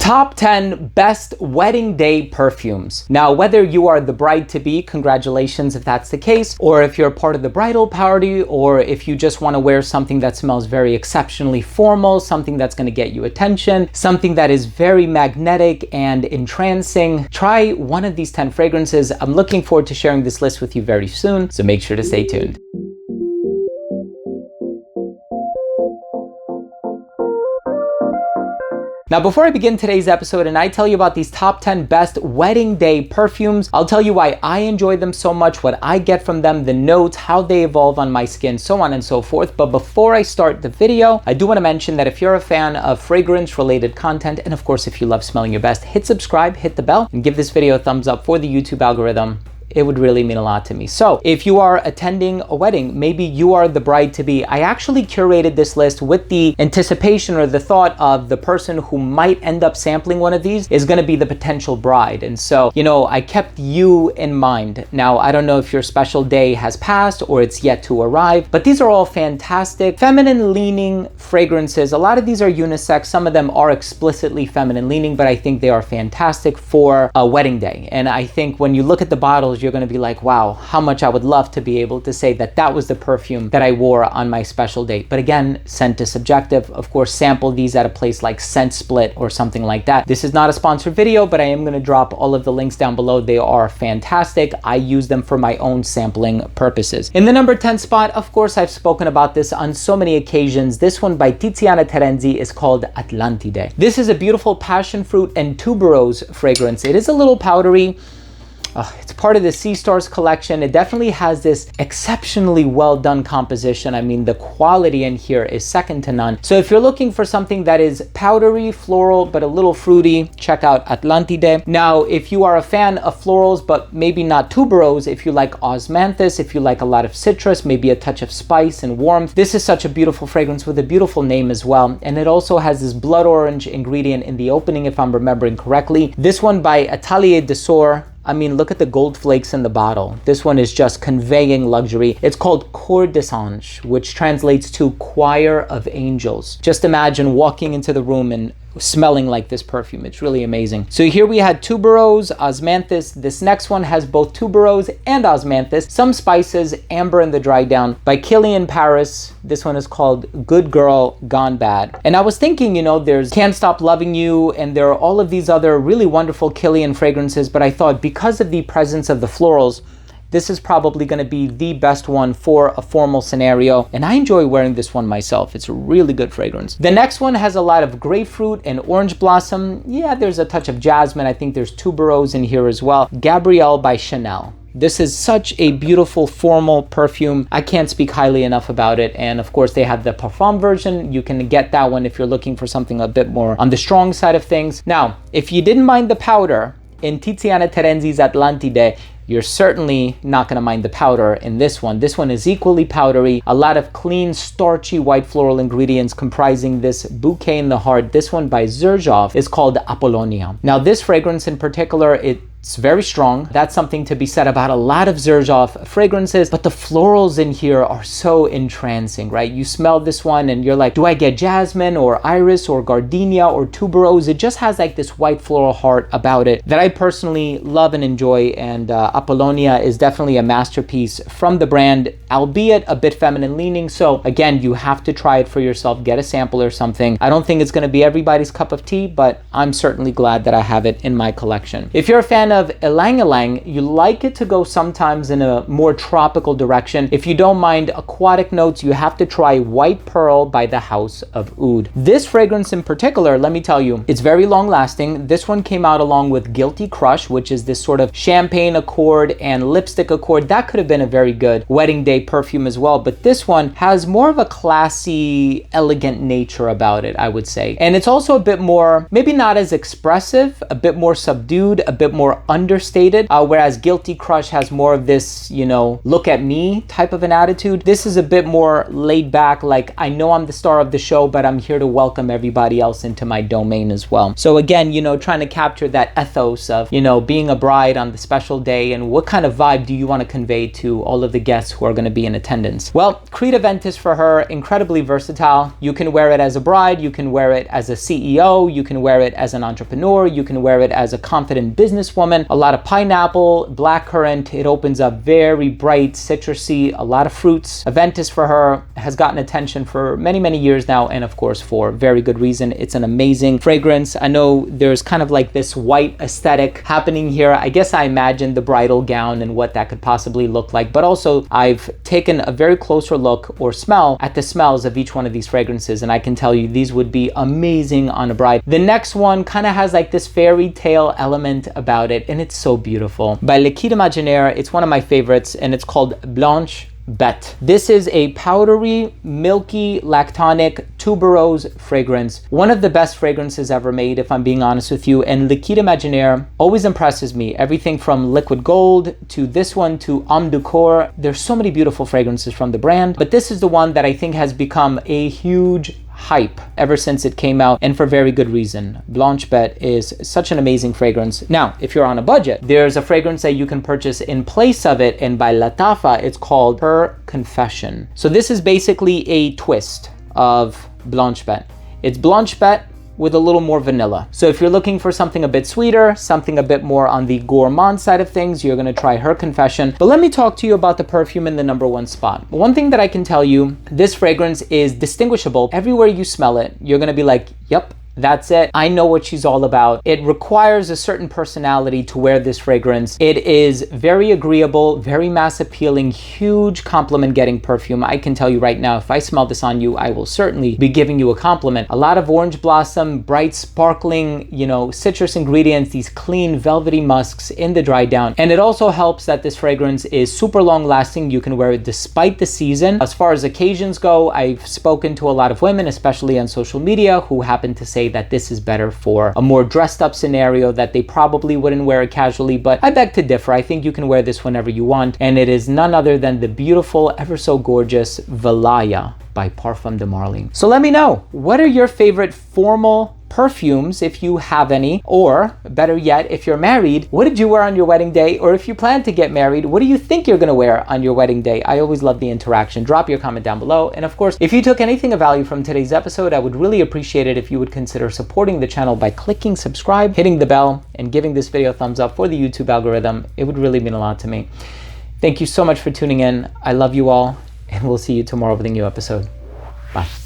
Top 10 best wedding day perfumes. Now, whether you are the bride-to-be, congratulations if that's the case, or if you're part of the bridal party, or if you just want to wear something that smells very exceptionally formal, something that's going to get you attention, something that is very magnetic and entrancing, try one of these 10 fragrances. I'm looking forward to sharing this list with you very soon, so make sure to stay tuned. Now, before I begin today's episode and I tell you about these top 10 best wedding day perfumes, I'll tell you why I enjoy them so much, what I get from them, the notes, how they evolve on my skin, so on and so forth. But before I start the video, I do want to mention that if you're a fan of fragrance-related content, and of course, if you love smelling your best, hit subscribe, hit the bell, and give this video a thumbs up for the YouTube algorithm. It would really mean a lot to me. So if you are attending a wedding, maybe you are the bride-to-be, I actually curated this list with the anticipation or the thought of the person who might end up sampling one of these is going to be the potential bride. And so, you know, I kept you in mind. Now, I don't know if your special day has passed or it's yet to arrive, but these are all fantastic, feminine-leaning fragrances. A lot of these are unisex. Some of them are explicitly feminine-leaning, but I think they are fantastic for a wedding day. And I think when you look at the bottles, you're going to be like, wow, how much I would love to be able to say that that was the perfume that I wore on my special date. But again, scent is subjective. Of course, sample these at a place like Scent Split or something like that. This is not a sponsored video, but I am going to drop all of the links down below. They are fantastic. I use them for my own sampling purposes. In the number 10 spot, of course, I've spoken about this on so many occasions. This one by Tiziana Terenzi is called Atlantide. This is a beautiful passion fruit and tuberose fragrance. It is a little powdery. It's part of the Sea Stars collection. It definitely has this exceptionally well done composition. I mean, the quality in here is second to none. So if you're looking for something that is powdery, floral, but a little fruity, check out Atlantide. Now, if you are a fan of florals, but maybe not tuberose, if you like osmanthus, if you like a lot of citrus, maybe a touch of spice and warmth, this is such a beautiful fragrance with a beautiful name as well. And it also has this blood orange ingredient in the opening, if I'm remembering correctly. This one by Italia d'Or. I mean, look at the gold flakes in the bottle. This one is just conveying luxury. It's called Cor des Anges, which translates to Choir of Angels. Just imagine walking into the room and smelling like this perfume. It's really amazing. So here we had tuberose, osmanthus. This next one has both tuberose and osmanthus, some spices, amber in the dry down by Kilian Paris. This one is called Good Girl Gone Bad. And I was thinking, you know, there's Can't Stop Loving You, and there are all of these other really wonderful Kilian fragrances, but I thought because of the presence of the florals, this is probably going to be the best one for a formal scenario, and I enjoy wearing this one myself. It's a really good fragrance. The next one has a lot of grapefruit and orange blossom. Yeah, there's a touch of jasmine. I think there's tuberose in here as well. Gabrielle by Chanel. This is such a beautiful formal perfume. I can't speak highly enough about it. And of course, they have the Parfum version. You can get that one if you're looking for something a bit more on the strong side of things. Now, if you didn't mind the powder in Tiziana Terenzi's Atlantide, you're certainly not going to mind the powder in this one. This one is equally powdery, a lot of clean, starchy white floral ingredients comprising this bouquet in the heart. This one by Xerjoff is called Apollonia. Now, this fragrance in particular, it's very strong. That's something to be said about a lot of Xerjoff fragrances, but the florals in here are so entrancing, right? You smell this one and you're like, do I get jasmine or iris or gardenia or tuberose? It just has like this white floral heart about it that I personally love and enjoy, and Apollonia is definitely a masterpiece from the brand, albeit a bit feminine leaning. So again, you have to try it for yourself, get a sample or something. I don't think it's going to be everybody's cup of tea, but I'm certainly glad that I have it in my collection. If you're a fan of ylang ylang, you like it to go sometimes in a more tropical direction. If you don't mind aquatic notes, you have to try White Pearl by the House of Oud. This fragrance in particular, let me tell you, it's very long lasting. This one came out along with Guilty Crush, which is this sort of champagne accord and lipstick accord. That could have been a very good wedding day perfume as well, but this one has more of a classy, elegant nature about it, I would say. And it's also a bit more, maybe not as expressive, a bit more subdued, a bit more understated, whereas Guilty Crush has more of this, you know, look at me type of an attitude. This is a bit more laid back, like I know I'm the star of the show, but I'm here to welcome everybody else into my domain as well. So again, you know, trying to capture that ethos of, you know, being a bride on the special day, and what kind of vibe do you want to convey to all of the guests who are going to be in attendance. Well, Creed Aventus for her, incredibly versatile. You can wear it as a bride, you can wear it as a CEO, you can wear it as an entrepreneur, you can wear it as a confident businesswoman. A lot of pineapple, blackcurrant. It opens up very bright, citrusy, a lot of fruits. Aventus for her has gotten attention for many, many years now, and of course for very good reason. It's an amazing fragrance. I know there's kind of like this white aesthetic happening here. I guess I imagined the bridal gown and what that could possibly look like, but also I've taken a very closer look or smell at the smells of each one of these fragrances, and I can tell you these would be amazing on a bride. The next one kind of has like this fairy tale element about it, and it's so beautiful. By Liquides Imaginaires, it's one of my favorites, and it's called Blanche Bête. This is a powdery, milky, lactonic tuberose fragrance. One of the best fragrances ever made, if I'm being honest with you, and Liquides Imaginaires always impresses me. Everything from Liquid Gold to this one to Homme du Corps. There's so many beautiful fragrances from the brand, but this is the one that I think has become a huge hype ever since it came out, and for very good reason. Blanche Bête is such an amazing fragrance. Now, if you're on a budget, there's a fragrance that you can purchase in place of it, and by Lattafa, it's called Her Confession. So this is basically a twist of Blanche Bête. It's Blanche Bête with a little more vanilla. So if you're looking for something a bit sweeter, something a bit more on the gourmand side of things, you're gonna try Her Confession. But let me talk to you about the perfume in the #1 spot. One thing that I can tell you, this fragrance is distinguishable. Everywhere you smell it, you're gonna be like, yep, that's it. I know what she's all about. It requires a certain personality to wear this fragrance. It is very agreeable, very mass appealing, huge compliment getting perfume. I can tell you right now, if I smell this on you, I will certainly be giving you a compliment. A lot of orange blossom, bright, sparkling, you know, citrus ingredients, these clean, velvety musks in the dry down. And it also helps that this fragrance is super long lasting. You can wear it despite the season. As far as occasions go, I've spoken to a lot of women, especially on social media, who happen to say that this is better for a more dressed up scenario, that they probably wouldn't wear it casually, but I beg to differ. I think you can wear this whenever you want, and it is none other than the beautiful, ever so gorgeous Valaya by Parfum de Marly. So let me know, what are your favorite formal perfumes, if you have any, or better yet, if you're married, what did you wear on your wedding day? Or if you plan to get married, what do you think you're gonna wear on your wedding day? I always love the interaction. Drop your comment down below. And of course, if you took anything of value from today's episode, I would really appreciate it if you would consider supporting the channel by clicking subscribe, hitting the bell, and giving this video a thumbs up for the YouTube algorithm. It would really mean a lot to me. Thank you so much for tuning in. I love you all, and we'll see you tomorrow with a new episode. Bye.